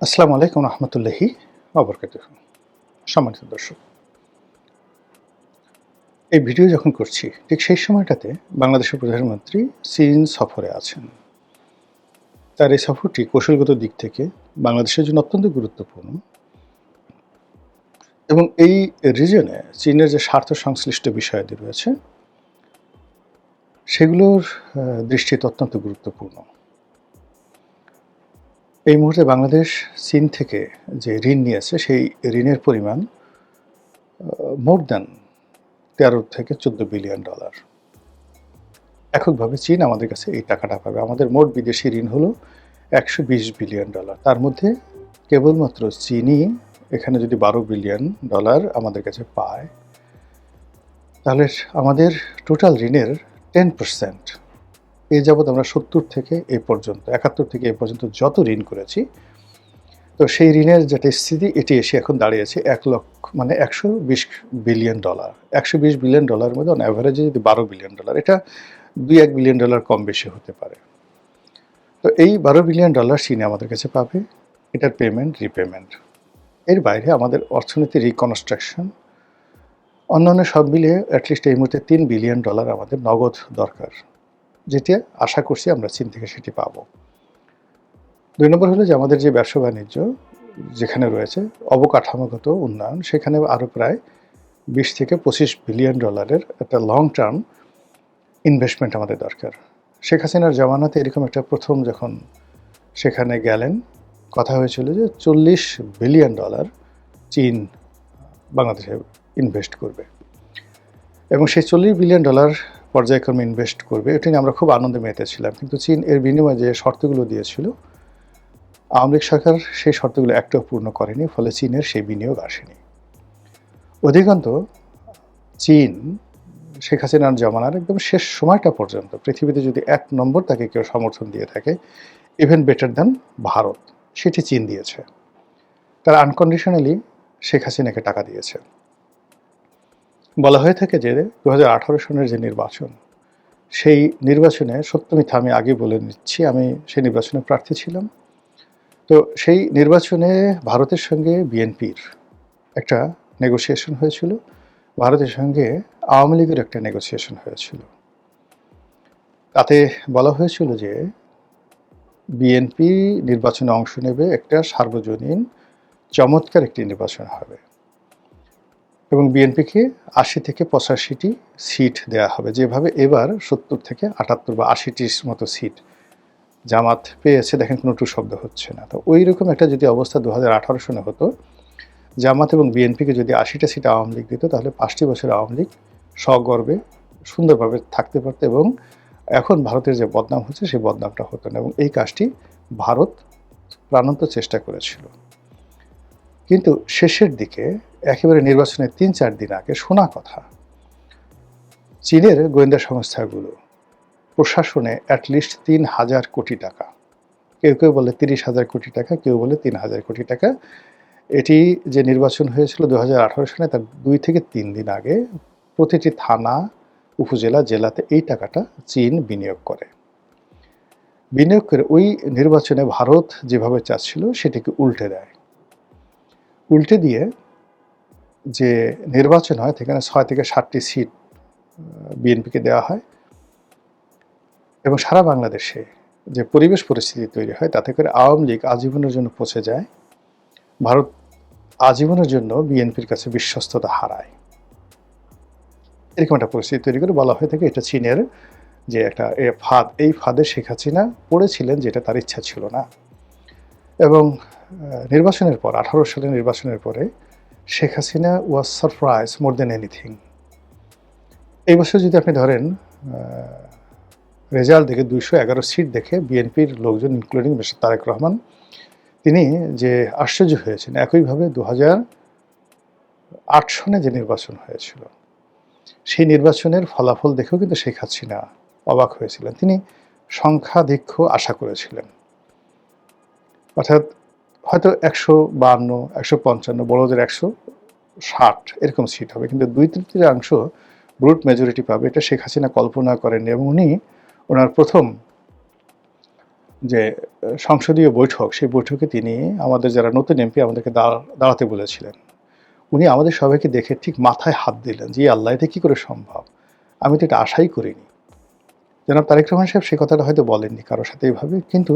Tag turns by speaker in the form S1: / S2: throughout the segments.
S1: আসসালামু আলাইকুম রহমতুল্লাহি ওয়াবারাকাতুহু। সম্মানিত দর্শক, এই ভিডিও যখন করছি ঠিক সেই সময়টাতে বাংলাদেশের প্রধানমন্ত্রী চীন সফরে আছেন। তার এই সফরটি কৌশলগত দিক থেকে বাংলাদেশের জন্য অত্যন্ত গুরুত্বপূর্ণ এবং এই রিজনে চীনের যে স্বার্থ সংশ্লিষ্ট বিষয়াদি রয়েছে সেগুলোর দৃষ্টিতে অত্যন্ত গুরুত্বপূর্ণ। এই মুহূর্তে বাংলাদেশ চীন থেকে যে ঋণ নিয়েছে সেই ঋণের পরিমাণ মোর দ্যান 13 থেকে 14 বিলিয়ন ডলার। এককভাবে চীন আমাদের কাছে এই টাকাটা পাবে। আমাদের মোট বিদেশি ঋণ হলো 120 বিলিয়ন ডলার। তার মধ্যে কেবলমাত্র চীনই এখানে যদি 12 বিলিয়ন ডলার আমাদের কাছে পায়, তাহলে আমাদের টোটাল ঋণের 10%, এই যাবৎ আমরা 70 থেকে এ পর্যন্ত 71 থেকে এ পর্যন্ত যত ঋণ করেছি, তো সেই ঋণের যেটা স্থিতি এটি এসে এখন দাঁড়িয়েছে 120 বিলিয়ন ডলার। 120 বিলিয়ন ডলারের মধ্যে অন অ্যাভারেজে যদি 12 বিলিয়ন ডলার, এটা 2-1 বিলিয়ন ডলার কম বেশি হতে পারে। তো এই 12 বিলিয়ন ডলার চীন আমাদের কাছে পাবে, এটার পেমেন্ট রিপেমেন্ট। এর বাইরে আমাদের অর্থনীতির রিকনস্ট্রাকশন, অন্যান্য সব মিলিয়ে অ্যাটলিস্ট এই মুহূর্তে 3 বিলিয়ন ডলার আমাদের নগদ দরকার, যেটি আশা করছি আমরা চীন থেকে সেটি পাবো। 2 নম্বর হলো যে আমাদের যে ব্যবসা বাণিজ্য যেখানে রয়েছে, অবকাঠামোগত উন্নয়ন, সেখানে আরও প্রায় 20 থেকে 25 বিলিয়ন ডলারের একটা লং টার্ম ইনভেস্টমেন্ট আমাদের দরকার। শেখ হাসিনার জামানাতে এরকম একটা প্রথম যখন সেখানে গেলেন, কথা হয়েছিল যে 40 বিলিয়ন ডলার চীন বাংলাদেশে ইনভেস্ট করবে এবং সেই 40 বিলিয়ন ডলার পর্যায়ক্রমে ইনভেস্ট করবে, এটা নিয়ে আমরা খুব আনন্দে মেতেছিলাম। কিন্তু চীন এর বিনিময়ে যে শর্তগুলো দিয়েছিল, আওয়ামী লীগ সরকার সেই শর্তগুলো একটাও পূর্ণ করেনি, ফলে চীনের সেই বিনিয়োগ আসেনি। অধিকন্তু চীন শেখ হাসিনার জামানার একদম শেষ সময়টা পর্যন্ত পৃথিবীতে যদি 1 নম্বর তাকে কেউ সমর্থন দিয়ে থাকে, ইভেন বেটার দ্যান ভারত, সেটি চীন দিয়েছে। তারা আনকন্ডিশনালি শেখ হাসিনাকে টাকা দিয়েছে। বলা হয়ে থাকে যে 2018 সনের যে নির্বাচন, সেই নির্বাচনে সত্য মিথ্যা আমি আগে বলে নিচ্ছি, আমি সেই নির্বাচনে প্রার্থী ছিলাম। তো সেই নির্বাচনে ভারতের সঙ্গে বিএনপির একটা নেগোসিয়েশন হয়েছিল, ভারতের সঙ্গে আওয়ামী লীগের একটা নেগোসিয়েশন হয়েছিল। তাতে বলা হয়েছিল যে বিএনপি নির্বাচনে অংশ নেবে, একটা সার্বজনীন চমৎকার একটি নির্বাচন হবে এবং বিএনপিকে 80 থেকে 85টি সিট দেয়া হবে, যেভাবে এবার 70 থেকে 78 বা 80টির মতো সিট জামাত পেয়েছে। দেখেন কোনো টু শব্দ হচ্ছে না। তো ওই রকম একটা যদি অবস্থা 2018 সনে হতো, জামাত এবং বিএনপিকে যদি 80টা সিট আওয়ামী লীগ দিত, তাহলে 5টি বছর আওয়ামী লীগ সগর্বে সুন্দরভাবে থাকতে পারত এবং এখন ভারতের যে বদনাম হচ্ছে সেই বদনামটা হতো না। এবং এই কাজটি ভারত প্রাণান্ত চেষ্টা করেছিল। কিন্তু শেষের দিকে একেবারে নির্বাচনের 3-4 দিন আগে শোনা কথা, চীনের গোয়েন্দা সংস্থাগুলো প্রশাসনে অ্যাটলিস্ট 3,000 কোটি টাকা, কেউ কেউ বলে 30,000 কোটি টাকা, কেউ বলে 3,000 কোটি টাকা, এটি যে নির্বাচন হয়েছিল 2018 সালে, তার 2 থেকে 3 দিন আগে প্রতিটি থানা, উপজেলা, জেলাতে এই টাকাটা চীন বিনিয়োগ করে। বিনিয়োগ করে ওই নির্বাচনে ভারত যেভাবে চাচ্ছিল সেটিকে উল্টে দেয়। উল্টে দিয়ে যে নির্বাচন হয়, সেখানে 6 থেকে 7টি সিট বিএনপিকে দেওয়া হয় এবং সারা বাংলাদেশে যে পরিবেশ পরিস্থিতি তৈরি হয়, তাতে করে আওয়ামী লীগ আজীবনের জন্য পচে যায়, ভারত আজীবনের জন্য বিএনপির কাছে বিশ্বস্ততা হারায়। এরকম একটা পরিস্থিতি তৈরি করে বলা হয়ে থাকে এটা চীনের যে একটা ফাঁদ, এই ফাঁদে শেখ হাসিনা পড়েছিলেন, যেটা তার ইচ্ছা ছিল না। এবং নির্বাচনের পর 18 সালের নির্বাচনের পরে Sheikh Hasina was surprise more than anything. এই বছর যদি আপনি ধরেন রেজাল্ট দেখে 211 সিট দেখে বিএনপির লোকজন, ইনক্লুডিং মিস্টার তারেক রহমান, তিনি যে আশ্চর্য হয়েছেন। একইভাবে 2008 সনে যে নির্বাচন হয়েছিল, সেই নির্বাচনের ফলাফল দেখেও কিন্তু শেখ হাসিনা অবাক হয়েছিলেন। তিনি সংখ্যাধিক্য আশা করেছিলেন, অর্থাৎ হয়তো 152, 155, বড়দের 160 এরকম সিট হবে, কিন্তু 2/3 ব্রুট মেজরিটি পাবে, এটা শেখ হাসিনা কল্পনা করেননি। এবং উনি ওনার প্রথম যে সংসদীয় বৈঠক, সেই বৈঠকে তিনি আমাদের যারা নতুন এমপি আমাদেরকে দাঁড়াতে বলেছিলেন। উনি আমাদের সবাইকে দেখে ঠিক মাথায় হাত দিলেন যে, আল্লাহ এটা কী করে সম্ভব? আমি তো এটা আশাই করিনি। জনাব তারেক রহমান সাহেব সেই কথাটা হয়তো বলেননি কারো সাথে এভাবে, কিন্তু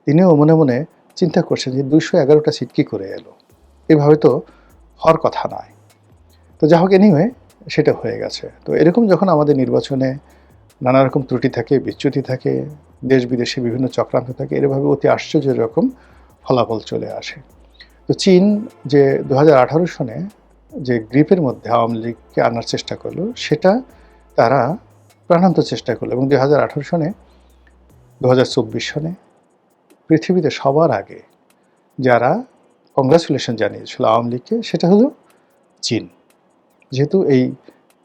S1: তিনিও মনে মনে চিন্তা করছেন যে 211টা সিট কী করে এলো? এভাবে তো হওয়ার কথা নয়। তো যা হোক, এনিওয়ে সেটা হয়ে গেছে। তো এরকম যখন আমাদের নির্বাচনে নানা রকম ত্রুটি থাকে, বিচ্যুতি থাকে, দেশ বিদেশে বিভিন্ন চক্রান্ত থাকে, এভাবে অতি আশ্চর্য রকম ফলাফল চলে আসে। তো চীন যে 2018 সনে যে গ্রিপের মধ্যে আওয়ামী লীগকে আনার চেষ্টা করলো, সেটা তারা প্রাণান্ত চেষ্টা করলো এবং 2018 সনে 2024 সনে পৃথিবীতে সবার আগে যারা কংগ্রাচুলেশন জানিয়েছিল আওয়ামী লীগকে, সেটা হলো চীন। যেহেতু এই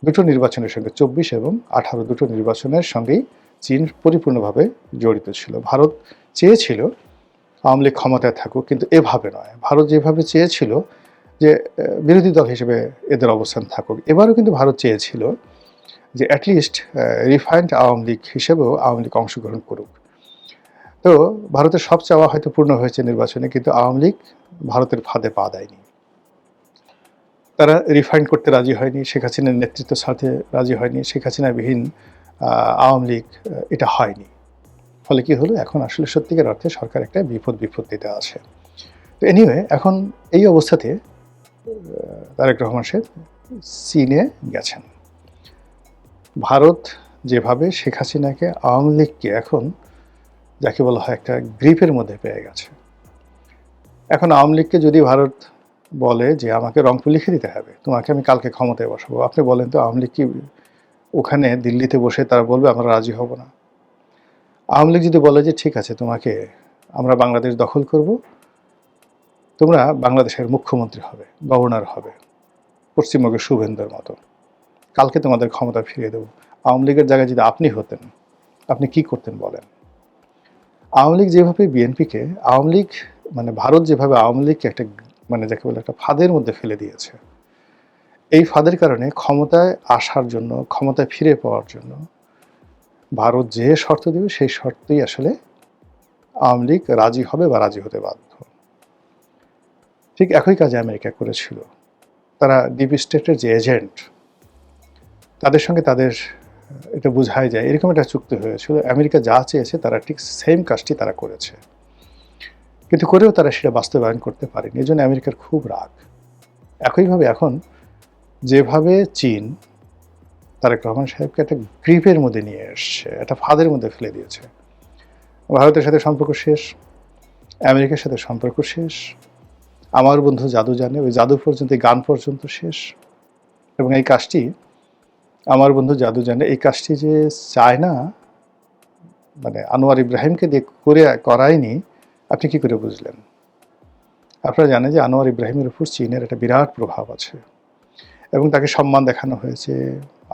S1: দুটো নির্বাচনের সঙ্গে 24 এবং 18 দুটো নির্বাচনের সঙ্গেই চীন পরিপূর্ণভাবে জড়িত ছিল। ভারত চেয়েছিল আওয়ামী লীগ ক্ষমতায় থাকুক, কিন্তু এভাবে নয়। ভারত যেভাবে চেয়েছিল যে বিরোধী দল হিসেবে এদের অবস্থান থাকুক, এবারও কিন্তু ভারত চেয়েছিল যে অ্যাটলিস্ট রিফাইন্ড আওয়ামী লীগ হিসেবেও আওয়ামী লীগ অংশগ্রহণ করুক। তো ভারতের সব চাওয়া হয়তো পূর্ণ হয়েছে নির্বাচনে, কিন্তু আওয়ামী লীগ ভারতের ফাঁদে পা দেয়নি। তারা রিফাইন্ড করতে রাজি হয়নি, শেখ হাসিনার নেতৃত্ব ছাড়তে রাজি হয়নি, শেখ হাসিনাবিহীন আওয়ামী লীগ এটা হয়নি। ফলে কি হলো, এখন আসলে সত্যিকার অর্থে সরকার একটা বিপত্তিতে আছে। তো এনিওয়ে, এখন এই অবস্থাতে তারেক রহমান সাহেব চীনে গেছেন। ভারত যেভাবে শেখ হাসিনাকে, আওয়ামী লীগকে এখন যাকে বলা হয় একটা গ্রিপের মধ্যে পেয়ে গেছে। এখন আওয়ামী লীগকে যদি ভারত বলে যে আমাকে রংপুর লিখে দিতে হবে, তোমাকে আমি কালকে ক্ষমতায় বসাবো, আপনি বলেন তো আওয়ামী লীগ কি ওখানে দিল্লিতে বসে তারা বলবে আমরা রাজি হব না? আওয়ামী লীগ যদি বলে যে ঠিক আছে, তোমাকে আমরা বাংলাদেশ দখল করব, তোমরা বাংলাদেশের মুখ্যমন্ত্রী হবে, গভর্নর হবে, পশ্চিমবঙ্গের শুভেন্দুর মতো, কালকে তোমাদের ক্ষমতা ফিরিয়ে দেবো, আওয়ামী লীগের জায়গায় যদি আপনি হতেন, আপনি কি করতেন বলেন? আওয়ামী লীগ যেভাবে বিএনপিকে, আওয়ামী লীগ মানে ভারত যেভাবে আওয়ামী লীগকে একটা মানে যাকে বলে একটা ফাঁদের মধ্যে ফেলে দিয়েছে, এই ফাঁদের কারণে ক্ষমতায় আসার জন্য, ক্ষমতায় ফিরে পাওয়ার জন্য ভারত যে শর্ত দেবে সেই শর্তেই আসলে আওয়ামী লীগ রাজি হবে বা রাজি হতে বাধ্য। ঠিক একই কাজে আমেরিকা করেছিল। তারা ডিপ স্টেটের যে এজেন্ট, তাদের সঙ্গে তাদের এটা বোঝাই যায়, এরকম একটা চুক্তি হয়েছিল। আমেরিকা যা চেয়েছে তারা ঠিক সেম কাজটি তারা করেছে, কিন্তু করেও তারা সেটা বাস্তবায়ন করতে পারেনি। এই জন্য আমেরিকার খুব রাগ। একইভাবে এখন যেভাবে চীন তারেক রহমান সাহেবকে একটা গ্রিপের মধ্যে নিয়ে এসছে, একটা ফাঁদের মধ্যে ফেলে দিয়েছে, ভারতের সাথে সম্পর্ক শেষ, আমেরিকার সাথে সম্পর্ক শেষ, আমার বন্ধু জাদু জানে, ওই জাদু পর্যন্ত, গান পর্যন্ত শেষ। এবং এই কাজটি, আমার বন্ধু জাদু জানে, এই কাজটি যে চায় না, মানে আনোয়ার ইব্রাহিমকে দিয়ে করায়নি, আপনি কি করে বুঝলেন? আপনারা জানেন যে আনোয়ার ইব্রাহিমের উপর চীনের একটা বিরাট প্রভাব আছে এবং তাকে সম্মান দেখানো হয়েছে,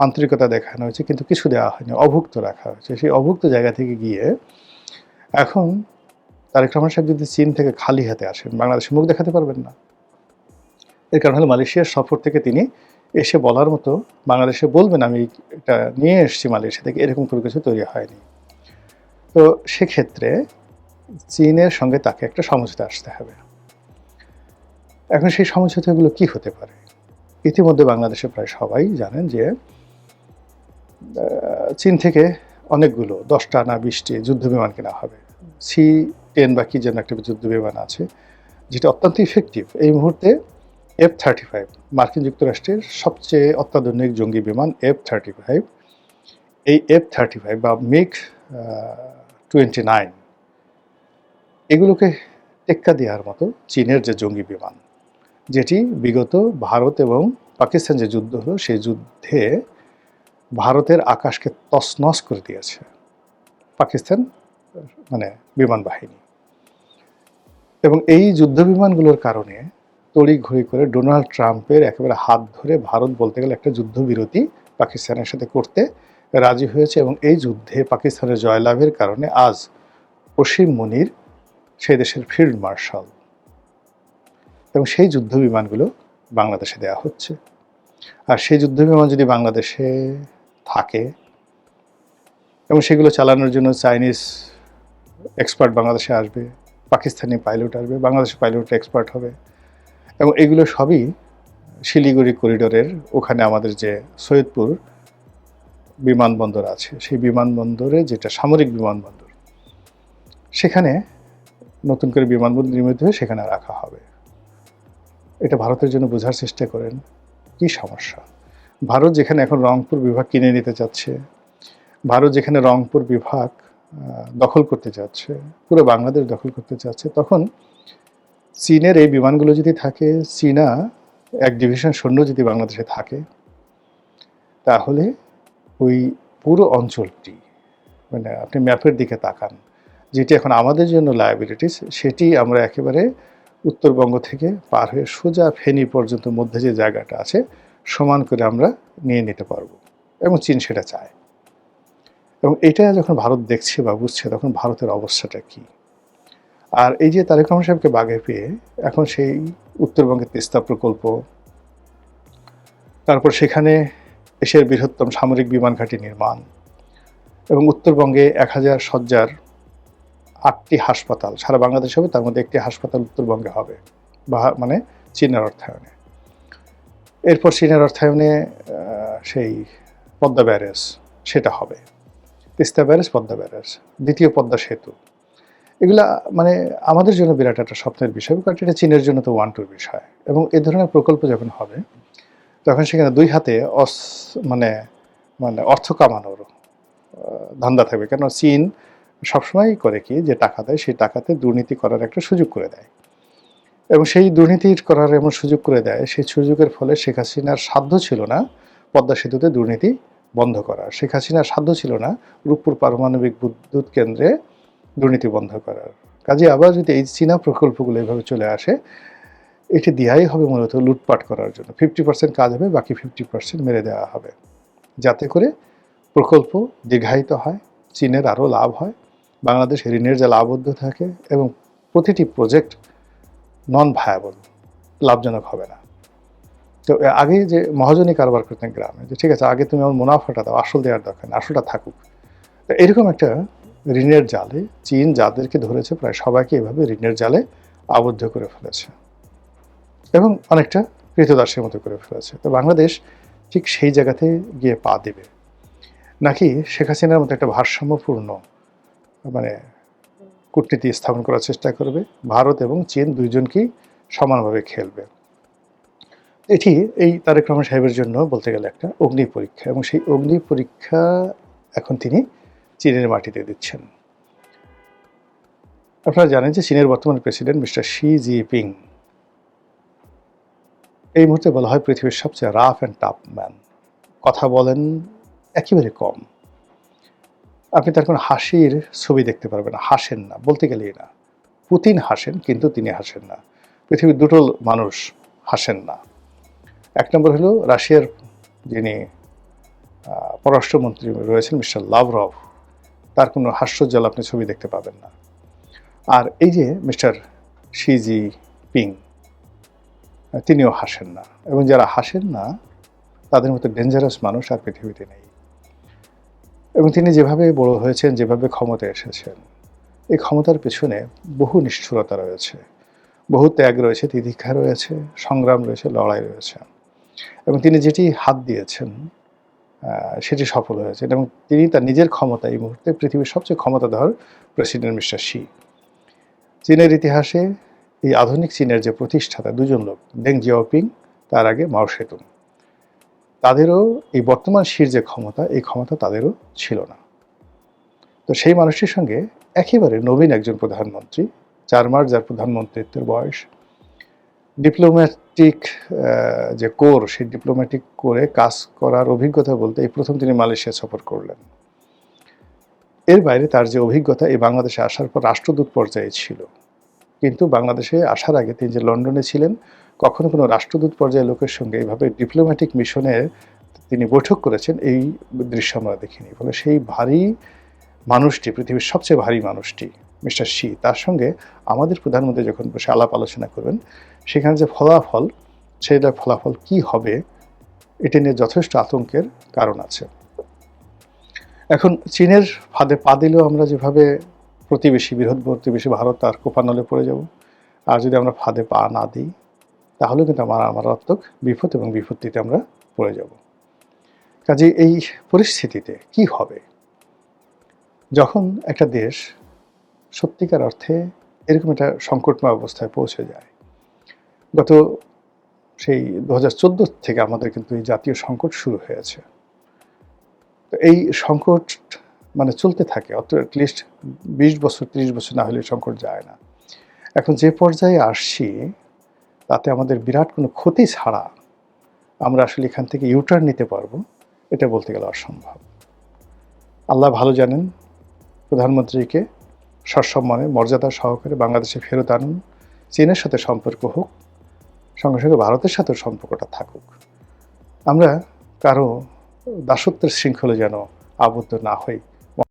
S1: আন্তরিকতা দেখানো হয়েছে, কিন্তু কিছু দেওয়া হয়নি, অভুক্ত রাখা হয়েছে। সেই অভুক্ত জায়গা থেকে গিয়ে এখন তারেক রহমান সাহেব যদি চীন থেকে খালি হাতে আসেন, বাংলাদেশে মুখ দেখাতে পারবেন না। এর কারণ হলো মালয়েশিয়ার সফর থেকে তিনি এসে বলার মতো, বাংলাদেশে বলবেন আমি এটা নিয়ে এসেছি মালয়েশিয়া থেকে, এরকম কোনো কিছু তৈরি হয়নি। তো সেক্ষেত্রে চীনের সঙ্গে তাকে একটা সমঝোতা আসতে হবে। এখন সেই সমঝোতাগুলো কি হতে পারে? ইতিমধ্যে বাংলাদেশে প্রায় সবাই জানেন যে চীন থেকে অনেকগুলো 10টা না 20টি যুদ্ধ বিমান কেনা হবে। C-10 বা কি যেন একটা যুদ্ধ বিমান আছে, যেটা অত্যন্ত ইফেক্টিভ। এই মুহূর্তে F-35, মার্কিন যুক্তরাষ্ট্রের সবচেয়ে অত্যাধুনিক জঙ্গি বিমান F-35, এই F-35 বা MiG-29 এগুলোকে টেক্কা দেওয়ার মতো চীনের যে জঙ্গি বিমান, যেটি বিগত ভারত এবং পাকিস্তান যে যুদ্ধ হলো, সেই যুদ্ধে ভারতের আকাশকে তছনছ করে দিয়েছে পাকিস্তান মানে বিমান বাহিনী। এবং এই যুদ্ধ বিমানগুলোর কারণে তড়িঘড়ি করে ডোনাল্ড ট্রাম্পের একেবারে হাত ধরে ভারত বলতে গেলে একটা যুদ্ধবিরতি পাকিস্তানের সাথে করতে রাজি হয়েছে। এবং এই যুদ্ধে পাকিস্তানের জয়লাভের কারণে আজ অসীম মুনির সেই দেশের ফিল্ড মার্শাল, এবং সেই যুদ্ধ বিমানগুলো বাংলাদেশে দেওয়া হচ্ছে। আর সেই যুদ্ধ বিমান যদি বাংলাদেশে থাকে এবং সেগুলো চালানোর জন্য চাইনিজ এক্সপার্ট বাংলাদেশে আসবে, পাকিস্তানি পাইলট আসবে, বাংলাদেশি পাইলট এক্সপার্ট হবে, এবং এগুলো সবই শিলিগুড়ি করিডোরের ওখানে আমাদের যে সৈয়দপুর বিমানবন্দর আছে, সেই বিমানবন্দরে, যেটা সামরিক বিমানবন্দর, সেখানে নতুন করে বিমানবন্দর নির্মিত হয়ে সেখানে রাখা হবে। এটা ভারতের জন্য বোঝার চেষ্টা করেন কি সমস্যা। ভারত যেখানে এখন রংপুর বিভাগ কিনে নিতে চাচ্ছে, ভারত যেখানে রংপুর বিভাগ দখল করতে চাচ্ছে, পুরো বাংলাদেশ দখল করতে চাচ্ছে, তখন চীনের এই বিমানগুলো যদি থাকে, চীনা এক ডিভিশন সৈন্য যদি বাংলাদেশে থাকে, তাহলে ওই পুরো অঞ্চলটি, মানে আপনি ম্যাপের দিকে তাকান, যেটি এখন আমাদের জন্য লায়াবিলিটিস, সেটি আমরা একেবারে উত্তরবঙ্গ থেকে পার হয়ে সোজা ফেনী পর্যন্ত মধ্যে যে জায়গাটা আছে সমান করে আমরা নিয়ে নিতে পারবো, এবং চীন সেটা চায়। এবং এটা যখন ভারত দেখছে বা বুঝছে, তখন ভারতের অবস্থাটা কী। আর এই যে তারেক রহমান সাহেবকে বাগে পেয়ে এখন সেই উত্তরবঙ্গের তিস্তা প্রকল্প, তারপর সেখানে এশিয়ার বৃহত্তম সামরিক বিমান ঘাঁটি নির্মাণ, এবং উত্তরবঙ্গে 1000 শয্যার 8টি হাসপাতাল সারা বাংলাদেশ হবে, তার মধ্যে একটি হাসপাতাল উত্তরবঙ্গে হবে, বা মানে চীনের অর্থায়নে। এরপর চীনের অর্থায়নে সেই পদ্মা ব্যারেজ সেটা হবে, তিস্তা ব্যারেজ, পদ্মা ব্যারেজ, দ্বিতীয় পদ্মা সেতু। এগুলা মানে আমাদের জন্য বিরাট একটা স্বপ্নের বিষয়, কারণ এটা চীনের জন্য তো ওয়ান টুর বিষয়। এবং এ ধরনের প্রকল্প যখন হবে, তখন সেখানে দুই হাতে মানে মানে অর্থ কামানোর ধান্দা থাকবে। কেন চীন সবসময় করে কি, যে টাকা দেয় সেই টাকাতে দুর্নীতি করার একটা সুযোগ করে দেয়, এবং সেই দুর্নীতির করার এমন সুযোগ করে দেয়, সেই সুযোগের ফলে শেখ হাসিনার সাধ্য ছিল না পদ্মা সেতুতে দুর্নীতি বন্ধ করা, শেখ হাসিনার সাধ্য ছিল না রূপপুর পারমাণবিক বিদ্যুৎ কেন্দ্রে দুর্নীতি বন্ধ করার। কাজে আবার যদি এই চীনা প্রকল্পগুলো এভাবে চলে আসে, এটি দেওয়াই হবে মূলত লুটপাট করার জন্য। 50% কাজ হবে, বাকি 50% মেরে দেওয়া হবে, যাতে করে প্রকল্প দীর্ঘায়িত হয়, চীনের আরও লাভ হয়, বাংলাদেশ ঋণের জালে আবদ্ধ থাকে, এবং প্রতিটি প্রজেক্ট নন ভায়াবল, লাভজনক হবে না। তো আগে যে মহাজনী কারবার করতেন গ্রামে, যে ঠিক আছে আগে তুমি আমার মুনাফাটা দাও, আসল দেওয়ার দরকার নেই, আসলটা থাকুক। তো এরকম একটা ঋণের জালে চীন যাদেরকে ধরেছে প্রায় সবাইকে এভাবে ঋণের জালে আবদ্ধ করে ফেলেছে, এবং অনেকটা কৃতদাসের মতো করে ফেলেছে। তো বাংলাদেশ ঠিক সেই জায়গাতে গিয়ে পা দেবে, নাকি শেখ হাসিনার মতো একটা ভারসাম্যপূর্ণ মানে কূটনীতি স্থাপন করার চেষ্টা করবে, ভারত এবং চীন দুইজনকেই সমানভাবে খেলবে। এটি এই তারেক রহমান সাহেবের জন্য বলতে গেলে একটা অগ্নি পরীক্ষা, এবং সেই অগ্নি পরীক্ষা এখন তিনি চীনের মাটিতে দিচ্ছেন। আপনারা জানেন যে চীনের বর্তমান প্রেসিডেন্ট মিস্টার শি জিনপিং এই মুহূর্তে বলা হয় পৃথিবীর সবচেয়ে রাফ অ্যান্ড টাফ ম্যান। কথা বলেন একেবারে কম, আপনি তার কোনো হাসির ছবি দেখতে পারবেন না, হাসেন না, বলতে গেলেই না। পুতিন হাসেন, কিন্তু তিনি হাসেন না। পৃথিবীর দুটো মানুষ হাসেন না। এক নম্বর হলো রাশিয়ার যিনি পররাষ্ট্রমন্ত্রী রয়েছেন মিস্টার লাভরভ, তার কোনো হাস্যজ্জ্বল আপনি ছবি দেখতে পাবেন না। আর এই যে মিস্টার শি জিনপিং, তিনিও হাসেন না, এবং যারা হাসেন না তাদের মতো ডেঞ্জারাস মানুষ আর পৃথিবীতে নেই। এবং তিনি যেভাবে বড় হয়েছেন, যেভাবে ক্ষমতায় এসেছেন, এই ক্ষমতার পেছনে বহু নিষ্ঠুরতা রয়েছে, বহু ত্যাগ রয়েছে, তিতিক্ষা রয়েছে, সংগ্রাম রয়েছে, লড়াই রয়েছে, এবং তিনি যেটি হাত দিয়েছেন সেটি সফল হয়েছে। এবং তিনি তার নিজের ক্ষমতা এই মুহূর্তে পৃথিবীর সবচেয়ে ক্ষমতাধর প্রেসিডেন্ট মিস্টার শি। চীনের ইতিহাসে এই আধুনিক চীনের যে প্রতিষ্ঠাতা দুজন লোক, ডেং জিয়াওপিং, তার আগে মাও সেতুং, তাদেরও এই বর্তমান শির যে ক্ষমতা, এই ক্ষমতা তাদেরও ছিল না। তো সেই মানুষটির সঙ্গে একেবারে নবীন একজন প্রধানমন্ত্রী, 4 মাস যার প্রধানমন্ত্রীত্বের বয়স, ডিপ্লোম্যাটিক যে কোর, সেই ডিপ্লোম্যাটিক কোরে কাজ করার অভিজ্ঞতা বলতে এই প্রথম তিনি মালয়েশিয়া সফর করলেন। এর বাইরে তার যে অভিজ্ঞতা, এই বাংলাদেশে আসার পর রাষ্ট্রদূত পর্যায়ে ছিল, কিন্তু বাংলাদেশে আসার আগে তিনি যে লন্ডনে ছিলেন, কখনো কোনো রাষ্ট্রদূত পর্যায়ের লোকের সঙ্গে এইভাবে ডিপ্লোম্যাটিক মিশনে তিনি বৈঠক করেছেন, এই দৃশ্য আমরা দেখিনি। ফলে সেই ভারী মানুষটি, পৃথিবীর সবচেয়ে ভারী মানুষটি মিস্টার শি, তার সঙ্গে আমাদের প্রধানমন্ত্রী যখন বসে আলাপ আলোচনা করবেন, সেখানে যে ফলাফল, সেটা ফলাফল কি হবে, এটা নিয়ে যথেষ্ট আতঙ্কের কারণ আছে। এখন চীনের ফাঁদে পা দিলেও আমরা যেভাবে বৃহৎ প্রতিবেশী ভারত তার কোপানলে পড়ে যাব। আর যদি আমরা ফাঁদে পা না দিই তাহলেও কিন্তু আমার মারাত্মক বিপদ এবং বিপত্তিতে আমরা পড়ে যাব। কাজে এই পরিস্থিতিতে কি হবে যখন একটা দেশ সত্যিকার অর্থে এরকম একটা সংকটময় অবস্থায় পৌঁছে যায়? গত সেই 2014 থেকে আমাদের কিন্তু এই জাতীয় সংকট শুরু হয়েছে। তো এই সংকট মানে চলতে থাকে, অ্যাটলিস্ট 20 বছর 30 বছর না হলে সংকট যায় না। এখন যে পর্যায়ে আসছি তাতে আমাদের বিরাট কোনো ক্ষতি ছাড়া আমরা আসলে এখান থেকে ইউটার্ন নিতে পারবো, এটা বলতে গেলে অসম্ভব। আল্লাহ ভালো জানেন, প্রধানমন্ত্রীকে সসম্মানে মর্যাদা সহকারে বাংলাদেশে ফেরত আনুন, চীনের সাথে সম্পর্ক হোক, সঙ্গে সঙ্গে ভারতের সাথেও সম্পর্কটা থাকুক। আমরা কারো দাসত্বের শৃঙ্খলে যেন আবদ্ধ না হই,